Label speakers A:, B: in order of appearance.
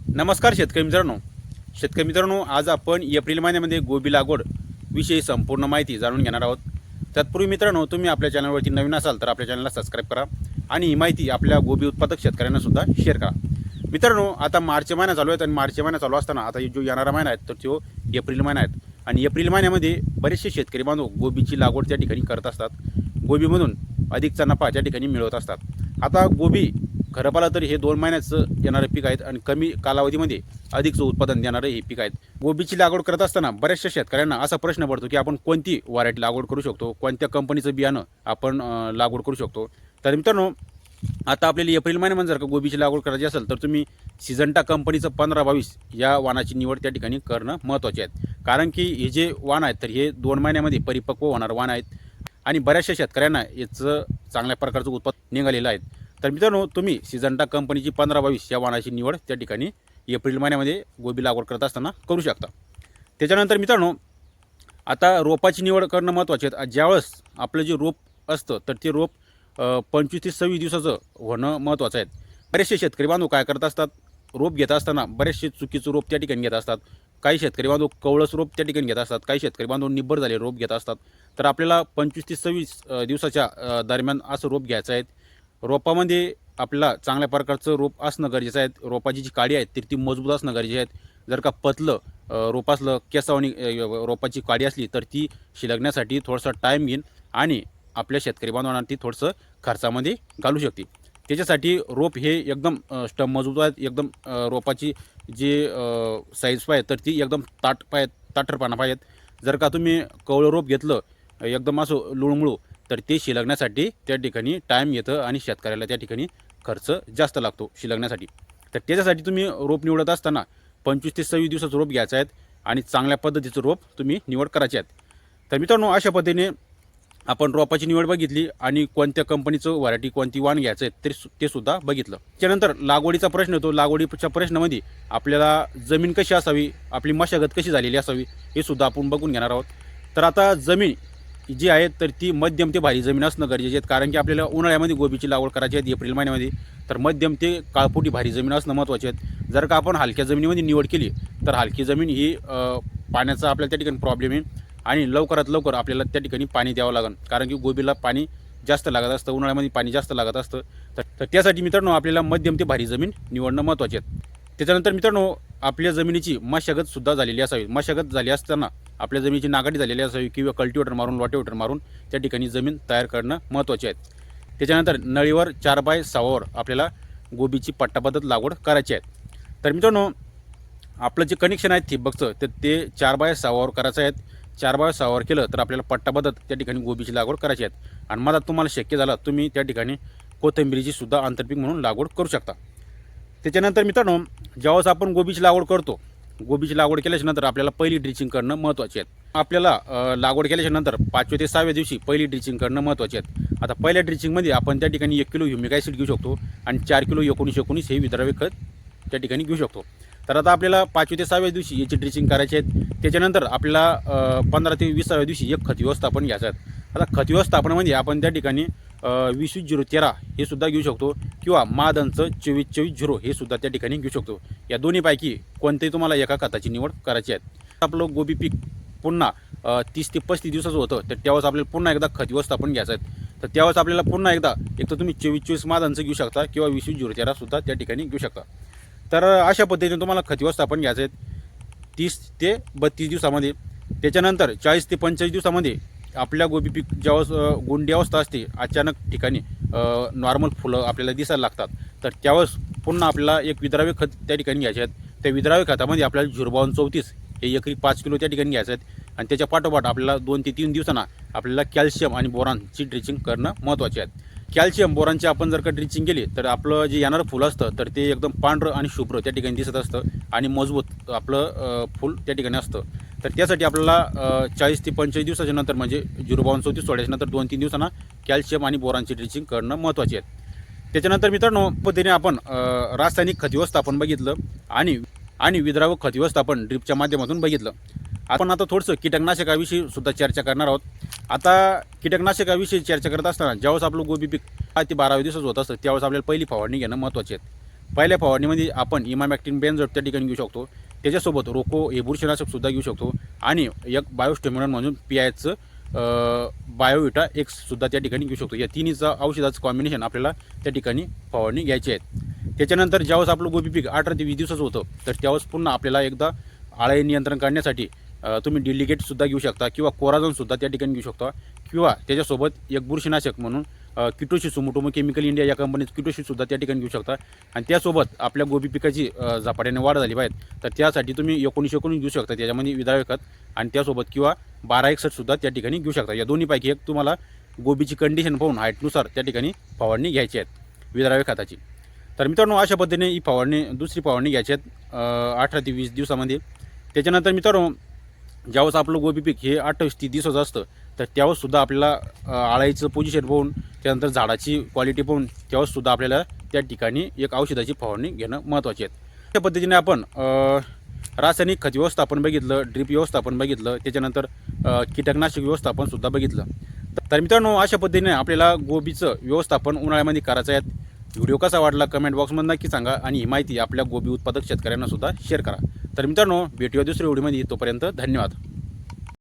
A: नमस्कार शेतकरी मित्रांनो, आज आपण एप्रिल महिन्यामध्ये गोबी लागवड विषयी संपूर्ण माहिती जाणून घेणार आहोत. तत्पूर्वी मित्रांनो, तुम्ही आपल्या चॅनलवरती नवीन असाल तर आपल्या चॅनलला सबस्क्राईब करा आणि ही माहिती आपल्या गोबी उत्पादक शेतकऱ्यांना सुद्धा शेअर करा. मित्रांनो, आता मार्च महिना चालू आहे आणि मार्च महिना चालू असताना आता जो येणारा महिना आहे तर तो एप्रिल महिना आहे आणि एप्रिल महिन्यामध्ये बरेचसे शेतकरी बांधव गोबीची लागवड त्या ठिकाणी करत असतात. गोबीमधून अधिकचा नफा त्या ठिकाणी मिळवत असतात. आता गोबी खरं पाहिलं तर हे 2 महिन्याचं येणारे पीक आहेत आणि कमी कालावधीमध्ये अधिकचं उत्पादन देणारे हे पीक आहेत. गोबीची लागवड करत असताना बऱ्याचशा शेतकऱ्यांना असा प्रश्न पडतो की आपण कोणती व्हरायटी लागवड करू शकतो, कोणत्या कंपनीचं बियाणं आपण लागवड करू शकतो. तर मित्रांनो, आता आपल्याला एप्रिल महिन्यामध्ये जर का गोबीची लागवड करायची असेल तर तुम्ही सिजंटा कंपनीचं 15-22 या वाणाची निवड त्या ठिकाणी करणं महत्त्वाचे आहे. कारण की हे जे वाण आहेत तर हे 2 महिन्यामध्ये परिपक्व होणार वाण आहेत आणि बऱ्याचशा शेतकऱ्यांना याचं चांगल्या प्रकारचं उत्पादन निघालेलं आहे. तर मित्रांनो, तुम्ही सिजंटा कंपनीची 15-22 या वाणाची निवड त्या ठिकाणी एप्रिल महिन्यामध्ये गोबी लागवड करत असताना करू शकता. त्याच्यानंतर मित्रांनो, आता रोपाची निवड करणं महत्त्वाचे आहे. ज्यावेळेस आपलं जे रोप असतं तर ते रोप 25 ते 26 दिवसाचं होणं महत्त्वाचं आहे. बरेचसे शेतकरी बांधव काय करत असतात, रोप घेत असताना बरेचसे चुकीचं रोप त्या ठिकाणी घेत असतात. काही शेतकरी बांधव कवळस रोप त्या ठिकाणी घेत असतात, काही शेतकरी बांधव निब्बर झाले रोप घेत असतात. तर आपल्याला 25 ते 26 दिवसाच्या दरम्यान असं रोप घ्यायचं आहे. रोपामध्ये आपल्याला चांगल्या प्रकारचं रोप असणं गरजेचं आहे. रोपाची जी काडी आहे तर ती मजबूत असणं गरजेचं आहे. जर का पतलं रोप असलं, केसावानी रोपाची काडी असली तर ती शिलगण्यासाठी थोडासा टाईम घेईन आणि आपल्या शेतकरी बांधवांना ती थोडंसं खर्चामध्ये घालू शकते. त्याच्यासाठी रोप हे एकदम स्टम मजबूत आहेत, एकदम रोपाची जी साईज पाहिजे तर ती एकदम ताठरपणा पाहिजेत. जर का तुम्ही कवळं रोप घेतलं एकदम असं लुळमुळू तर ते शिलगण्यासाठी त्या ठिकाणी टाईम येतं आणि शेतकऱ्याला त्या ठिकाणी खर्च जास्त लागतो शिलगण्यासाठी. तर त्याच्यासाठी तुम्ही रोप निवडत असताना 25 ते 26 दिवसाचं रोप घ्यायचं आहे आणि चांगल्या पद्धतीचं रोप तुम्ही निवड करायचे आहेत. तर मित्रांनो, अशा पद्धतीने आपण रोपाची निवड बघितली आणि कोणत्या कंपनीचं व्हरायटी कोणती वाण घ्यायचं आहे ते सुद्धा बघितलं. त्यानंतर लागवडीचा प्रश्न येतो. लागवडीच्या प्रश्नामध्ये आपल्याला जमीन कशी असावी, आपली मशागत कशी झालेली असावी हे सुद्धा आपण बघून घेणार आहोत. तर आता जमीन जी आहे तर ती मध्यम ते भारी जमीन असणं गरजेचे आहेत. कारण की आपल्याला उन्हाळ्यामध्ये गोबीची लागवड करायची आहे एप्रिल महिन्यामध्ये, तर मध्यम ते काळपोटी भारी जमीन असणं महत्त्वाचे आहेत. जर का आपण हलक्या जमिनीमध्ये निवड केली तर हलकी जमीन ही पाण्याचा आपल्याला त्या ठिकाणी प्रॉब्लेम येईल आणि लवकरात लवकर आपल्याला त्या ठिकाणी पाणी द्यावं लागेल. कारण की गोबीला पाणी जास्त लागत असतं, उन्हाळ्यामध्ये पाणी जास्त लागत असतं. तर त्यासाठी मित्रांनो आपल्याला मध्यम ते भारी जमीन निवडणं महत्त्वाचे आहेत. त्याच्यानंतर मित्रांनो, आपल्या जमिनीची मशागतसुद्धा झालेली असावी. मशागत झाली असताना आपल्या जमिनीची नागाटी झालेली असावी किंवा कल्टिवेटर मारून रोटेवेटर मारून त्या ठिकाणी जमीन तयार करणं महत्त्वाचे आहेत. त्याच्यानंतर नळीवर 4x6 आपल्याला गोबीची पट्टापद्धत लागवड करायची आहे. तर मित्रांनो, आपलं जे कनेक्शन आहे ठिबकचं तर ते 4x6 करायचं आहे. 4x6 केलं तर आपल्याला पट्टापद्धत त्या ठिकाणी गोबीची लागवड करायची आहे. आणि मला तुम्हाला शक्य झालं तुम्ही त्या ठिकाणी कोथिंबिरीची सुद्धा आंतरपीक म्हणून लागवड करू शकता. त्याच्यानंतर मित्रांनो, ज्यावेळेस आपण गोबीची लागवड करतो, गोबीची लागवड केल्याच्या नंतर आपल्याला पहिली ड्रिचिंग करणं महत्त्वाचे आहेत. आपल्याला लागवड केल्याच्या नंतर 5व्या ते 6व्या दिवशी पहिली ड्रिचिंग करणं महत्त्वाचे आहेत. आता पहिल्या ड्रिचिंगमध्ये आपण त्या ठिकाणी 1 किलो ह्युमिक ॲसिड घेऊ शकतो आणि 4 किलो 19-19 हे विद्राव्य खत त्या ठिकाणी घेऊ शकतो. तर आता आपल्याला 5व्या ते 6व्या दिवशी याची ड्रिचिंग करायची आहे. त्याच्यानंतर आपल्याला 15 ते 20व्या दिवशी एक खत व्यवस्थापन घ्यायचं आहे. आता खत व्यवस्थापनामध्ये आपण त्या ठिकाणी 20-20-0-13 हे सुद्धा घेऊ शकतो किंवा मादनचं 24-24-0 हे सुद्धा त्या ठिकाणी घेऊ शकतो. या दोन्हीपैकी कोणतेही तुम्हाला एका खताची निवड करायची आहे. आपलं गोबी पीक पुन्हा 30 ते 35 दिवसाचं होतं तर त्यावेळेस आपल्याला पुन्हा एकदा खत व्यवस्थापन घ्यायचं आहे. तर त्यावेळेस आपल्याला पुन्हा एकदा एक तर तुम्ही 24-24 मादनचं घेऊ शकता किंवा 20-20-0-13 सुद्धा त्या ठिकाणी घेऊ शकता. तर अशा पद्धतीने तुम्हाला खत व्यवस्थापन घ्यायचं आहे 30 ते 32 दिवसामध्ये. त्याच्यानंतर 40 ते 45 दिवसामध्ये आपल्या गोबी पीक ज्यावेळेस गुंडी अवस्था असते, अचानक ठिकाणी नॉर्मल फुलं आपल्याला दिसायला लागतात, तर त्यावेळेस पुन्हा आपल्याला एक विद्राव्य खत त्या ठिकाणी घ्यायचे आहेत. त्या विद्राव्य खतामध्ये आपल्याला 052-34 हे एकरी 5 किलो त्या ठिकाणी घ्यायचं आहेत. आणि त्याच्या पाठोपाठ आपल्याला 2 ते 3 दिवसांना आपल्याला कॅल्शियम आणि बोरानची ड्रिचिंग करणं महत्त्वाचे आहेत. कॅल्शियम बोरानची आपण जर का ड्रिचिंग केली तर आपलं जे येणारं फुल असतं तर ते एकदम पांढरं आणि शुभ्र त्या ठिकाणी दिसत असतं आणि मजबूत आपलं फुल त्या ठिकाणी असतं. तर त्यासाठी आपल्याला 40 ते 45 दिवसाच्या नंतर म्हणजे 052-34 सोडायच्या नंतर 2-3 दिवसांना कॅल्शियम आणि बोरानची ड्रिचिंग करणं महत्त्वाचे आहेत. त्याच्यानंतर मित्रांनो, पद्धतीने आपण रासायनिक खत व्यवस्थापन बघितलं आणि विद्रावक खत व्यवस्थापन ड्रिपच्या माध्यमातून बघितलं. आपण आता थोडंसं कीटकनाशकाविषयी सुद्धा चर्चा करणार आहोत. आता कीटकनाशकाविषयी चर्चा करत असताना ज्यावेळेस आपलं गोबी पीक 10 ते 12 दिवसाचं होत असतं त्यावेळेस आपल्याला पहिली फवारणी घेणं महत्त्वाचे आहे. पहिल्या फवारणीमध्ये आपण इमामॅक्टिन बेंझोएट त्या ठिकाणी घेऊ शकतो. त्याच्यासोबत रोको हे बुरशीनाशकसुद्धा घेऊ शकतो आणि एक बायोस्टिम्युलंट म्हणून PIचं बायोविटा एक्ससुद्धा त्या ठिकाणी घेऊ शकतो. या तिन्हीचं औषधाचं कॉम्बिनेशन आपल्याला त्या ठिकाणी फवारणी घ्यायची आहे. त्याच्यानंतर ज्यावेळेस आपलं गोबी पीक 18 ते 20 दिवसाचं होतं तर त्यावेळेस पुन्हा आपल्याला एकदा आळी नियंत्रण करण्यासाठी तुम्ही डिलिगेटसुद्धा घेऊ शकता किंवा कोराझॉनसुद्धा त्या ठिकाणी घेऊ शकता किंवा त्याच्यासोबत एक बुरशीनाशक म्हणून किटोशी सुमोटोमो केमिकल इंडिया या कंपनीचं किटोशीसुद्धा त्या ठिकाणी घेऊ शकता. आणि त्यासोबत आपल्या गोबी पिकाची झपाट्याने वाढ झाली पाहिजे तर त्यासाठी तुम्ही 19-19 घेऊ शकता त्याच्यामध्ये विद्राव्य खत आणि त्यासोबत किंवा 1261सुद्धा त्या ठिकाणी घेऊ शकता. या दोन्हीपैकी एक तुम्हाला गोबीची कंडिशन पाहून हाईटनुसार त्या ठिकाणी फवारणी घ्यायची आहेत विद्राव्य खताची. तर मित्रांनो अशा पद्धतीने ही फवारणी दुसरी फवारणी घ्यायची आहेत 18 ते 20 दिवसामध्ये. त्याच्यानंतर मित्रांनो ज्यावेळेस आपलं गोबी पीक हे 28 ते 30 दिवसाचं असतं तर त्यावेळेससुद्धा आपल्याला आळाईचं पोझिशन पाहून त्यानंतर झाडाची क्वालिटी पाहून त्यावेळेससुद्धा आपल्याला त्या ठिकाणी एक औषधाची फवारणी घेणं महत्त्वाची आहे. त्या पद्धतीने आपण रासायनिक खत व्यवस्थापन बघितलं, ड्रीप व्यवस्थापन बघितलं, त्याच्यानंतर कीटकनाशक व्यवस्थापनसुद्धा बघितलं. तर मित्रांनो अशा पद्धतीने आपल्याला गोबीचं व्यवस्थापन उन्हाळ्यामध्ये करायचं आहे. व्हिडिओ कसा वाटला कमेंट बॉक्समध्ये नक्की सांगा आणि ही माहिती आपल्या गोबी उत्पादक शेतकऱ्यांना सुद्धा शेअर करा. तर मित्रांनो भेटूया दुसऱ्या व्हिडिओमध्ये. तोपर्यंत धन्यवाद.